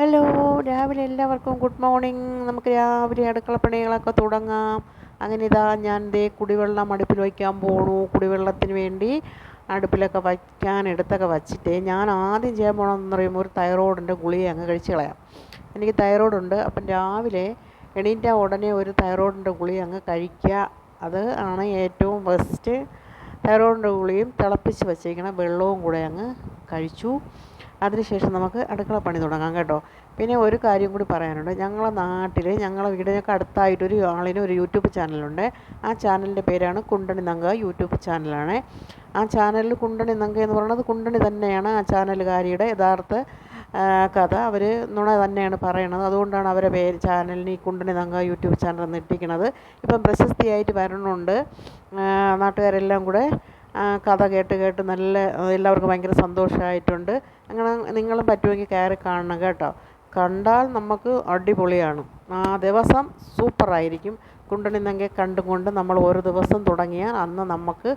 Hello, രാവിലെ എല്ലാവർക്കും good morning. നമുക്ക് രാവിലെ അടുക്കളപ്പണികളൊക്കെ തുടങ്ങാം. അങ്ങനെ ഇതാ ഞാൻ കുടിവെള്ളം അടുപ്പിൽ വയ്ക്കാൻ പോണു. കുടിവെള്ളത്തിന് വേണ്ടി അടുപ്പിലൊക്കെ വയ്ക്കാൻ എടുത്തൊക്കെ വച്ചിട്ട് ഞാൻ ആദ്യം ചെയ്യാൻ പോകണമെന്ന് പറയുമ്പോൾ ഒരു തൈറോയിഡിൻ്റെ ഗുളിക അങ്ങ് കഴിച്ച് കളയാം. എനിക്ക് തൈറോയിഡുണ്ട്. അപ്പം രാവിലെ എണീറ്റ ഉടനെ ഒരു തൈറോയിഡിൻ്റെ ഗുളിക അങ്ങ് കഴിക്കുക. അത് ആണ് ഏറ്റവും ബെസ്റ്റ്. തൈറോയിഡിൻ്റെ ഗുളികയും തിളപ്പിച്ച് വച്ചേക്കണം വെള്ളവും കൂടെ അങ്ങ് കഴിച്ചു. അതിനുശേഷം നമുക്ക് അടുക്കള പണി തുടങ്ങാം കേട്ടോ. പിന്നെ ഒരു കാര്യം കൂടി പറയാനുണ്ട്. ഞങ്ങളെ നാട്ടിൽ ഞങ്ങളെ വീടിനൊക്കെ അടുത്തായിട്ടൊരു ആളിന് ഒരു യൂട്യൂബ് ചാനലുണ്ട്. ആ ചാനലിൻ്റെ പേരാണ് കുണ്ടണി നങ്ക യൂട്യൂബ് ചാനലാണ്. ആ ചാനലിൽ കുണ്ടണി നങ്ക എന്ന് പറയുന്നത് കുണ്ടണി തന്നെയാണ് ആ ചാനലുകാരിയുടെ യഥാർത്ഥ കഥ. അവർ നുണ തന്നെയാണ് പറയണത്. അതുകൊണ്ടാണ് അവരെ പേര് ചാനലിന് ഈ കുണ്ടണി നങ്ക യൂട്യൂബ് ചാനൽ എന്ന് ഇട്ടിരിക്കുന്നത്. ഇപ്പം പ്രശസ്തിയായിട്ട് വരണുണ്ട്. നാട്ടുകാരെല്ലാം കൂടെ കഥ കേട്ട് കേട്ട് നല്ല എല്ലാവർക്കും ഭയങ്കര സന്തോഷമായിട്ടുണ്ട്. അങ്ങനെ നിങ്ങളും പറ്റുമെങ്കിൽ കയറി കാണണം കേട്ടോ. കണ്ടാൽ നമുക്ക് അടിപൊളിയാണ്. ആ ദിവസം സൂപ്പറായിരിക്കും. കുണ്ടണി നങ്കയെ കണ്ടും കൊണ്ട് നമ്മൾ ഒരു ദിവസം തുടങ്ങിയാൽ അന്ന് നമുക്ക്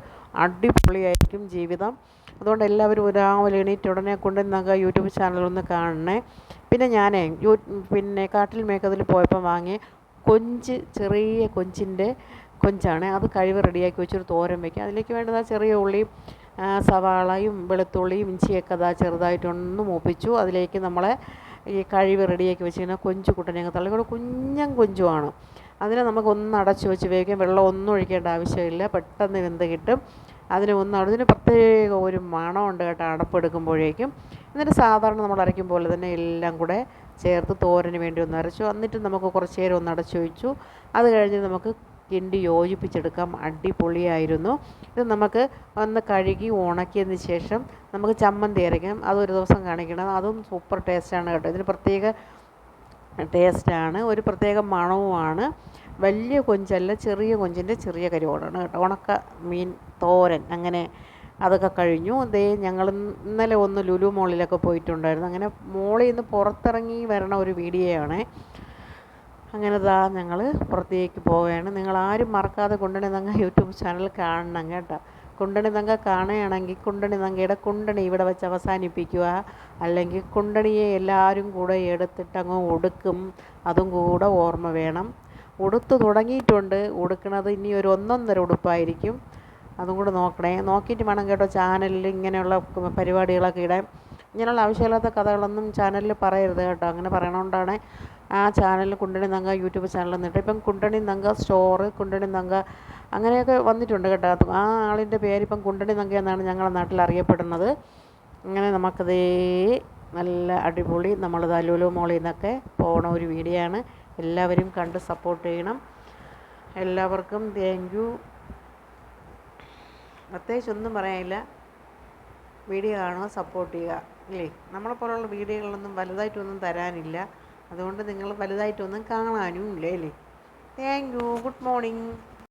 അടിപൊളിയായിരിക്കും ജീവിതം. അതുകൊണ്ട് എല്ലാവരും രാവിലെ എണീറ്റ് ഉടനെ കുണ്ടണി നങ്ക യൂട്യൂബ് ചാനലൊന്ന് കാണണേ. പിന്നെ ഞാനേ പിന്നെ കാട്ടിൽ മേക്കതിൽ പോയപ്പോൾ വാങ്ങിയ കൊഞ്ച്, ചെറിയ കൊഞ്ചാണ്. അത് കഴിവ് റെഡിയാക്കി വെച്ചൊരു തോരൻ വയ്ക്കുക. അതിലേക്ക് വേണ്ടത് ചെറിയ ഉള്ളിയും സവാളയും വെളുത്തുള്ളിയും ഇഞ്ചിയൊക്കെ ചെറുതായിട്ടൊന്ന് മൂപ്പിച്ചു. അതിലേക്ക് നമ്മളെ ഈ കഴിവ് റെഡിയാക്കി വെച്ചിരിക്കുന്ന കൊഞ്ച് കുട്ടനെ അങ്ങ് തള്ളിക്കൂടെ. കുഞ്ഞൻ കൊഞ്ചുമാണ്. അതിനെ നമുക്കൊന്ന് അടച്ചു വെച്ച് വേവിക്കാം. വെള്ളം ഒന്നും ഒഴിക്കേണ്ട ആവശ്യമില്ല. പെട്ടെന്ന് വെന്ത് കിട്ടും. അതിന് പ്രത്യേക ഒരു മണമുണ്ട് കേട്ടോ അടപ്പെടുക്കുമ്പോഴേക്കും. എന്നിട്ട് സാധാരണ നമ്മൾ അരയ്ക്കും പോലെ തന്നെ എല്ലാം കൂടെ ചേർത്ത് തോരന് വേണ്ടി ഒന്ന് അരച്ചു. എന്നിട്ട് നമുക്ക് കുറച്ച് നേരം ഒന്ന് അടച്ചു വെച്ചു. അത് കഴിഞ്ഞ് നമുക്ക് കിണ്ടി യോജിപ്പിച്ചെടുക്കാം. അടിപൊളിയായിരുന്നു. ഇത് നമുക്ക് ഒന്ന് കഴുകി ഉണക്കിയതിന് ശേഷം നമുക്ക് ചമ്മന്തി അരയ്ക്കാം. അതൊരു ദിവസം കാണിക്കണം. അതും സൂപ്പർ ടേസ്റ്റാണ് കേട്ടോ. ഇതിന് പ്രത്യേക ടേസ്റ്റാണ്, ഒരു പ്രത്യേക മണവുമാണ്. വലിയ കൊഞ്ചല്ല, ചെറിയ കൊഞ്ചിൻ്റെ ചെറിയ കരിയോടാണ് കേട്ടോ. ഉണക്ക മീൻ തോരൻ. അങ്ങനെ അതൊക്കെ കഴിഞ്ഞു. ഞങ്ങൾ ഇന്നലെ ഒന്ന് ലുലു മോളിലൊക്കെ പോയിട്ടുണ്ടായിരുന്നു. അങ്ങനെ മോളിൽ നിന്ന് പുറത്തിറങ്ങി വരണ ഒരു വീഡിയോയാണ്. അങ്ങനെ ഞങ്ങൾ പുറത്തേക്ക് പോവുകയാണ്. നിങ്ങളാരും മറക്കാതെ കുണ്ടണി നങ്ക യൂട്യൂബ് ചാനൽ കാണണം കേട്ടോ. കുണ്ടണി നങ്ക കാണുകയാണെങ്കിൽ കുണ്ടണി നങ്കയുടെ കുണ്ടണി ഇവിടെ വെച്ച് അവസാനിപ്പിക്കുക. അല്ലെങ്കിൽ കുണ്ടണിയെ എല്ലാവരും കൂടെ എടുത്തിട്ട് അങ്ങ് ഉടുക്കും. അതും കൂടെ ഓർമ്മ വേണം. ഉടുത്ത് തുടങ്ങിയിട്ടുണ്ട്. ഉടുക്കണത് ഇനി ഒരു ഒന്നൊന്നര ഉടുപ്പായിരിക്കും. അതും കൂടെ നോക്കണേ. നോക്കിയിട്ട് വേണം കേട്ടോ ചാനലിൽ ഇങ്ങനെയുള്ള പരിപാടികളൊക്കെ ഇടാൻ. ഇങ്ങനെയുള്ള ആവശ്യമില്ലാത്ത കഥകളൊന്നും ചാനലിൽ പറയരുത് കേട്ടോ. അങ്ങനെ പറയണോണ്ടാണ് ആ ചാനലിൽ കുണ്ടണി നങ്ക യൂട്യൂബ് ചാനൽ എന്നിട്ട് ഇപ്പം കുണ്ടണി നങ്ക സ്റ്റോറ്, കുണ്ടണി നങ്ക അങ്ങനെയൊക്കെ വന്നിട്ടുണ്ട് കേട്ടോ. ആ ആളിൻ്റെ പേരിപ്പം കുണ്ടണി നങ്ക എന്നാണ് ഞങ്ങളുടെ നാട്ടിൽ അറിയപ്പെടുന്നത്. അങ്ങനെ നമുക്കതേ നല്ല അടിപൊളി നമ്മൾ ലുലു മോളിൽ നിന്നൊക്കെ പോകണ ഒരു വീഡിയോ ആണ്. എല്ലാവരും കണ്ട് സപ്പോർട്ട് ചെയ്യണം. എല്ലാവർക്കും താങ്ക് യു. പ്രത്യേകിച്ച് ഒന്നും പറയാനില്ല. വീഡിയോ കാണുക, സപ്പോർട്ട് ചെയ്യുക അല്ലേ. നമ്മളെപ്പോലുള്ള വീഡിയോകളൊന്നും വലുതായിട്ടൊന്നും തരാനില്ല. അതുകൊണ്ട് നിങ്ങൾ വലുതായിട്ടൊന്നും കാണാനും ഇല്ലേ അല്ലേ. Thank you. Good morning.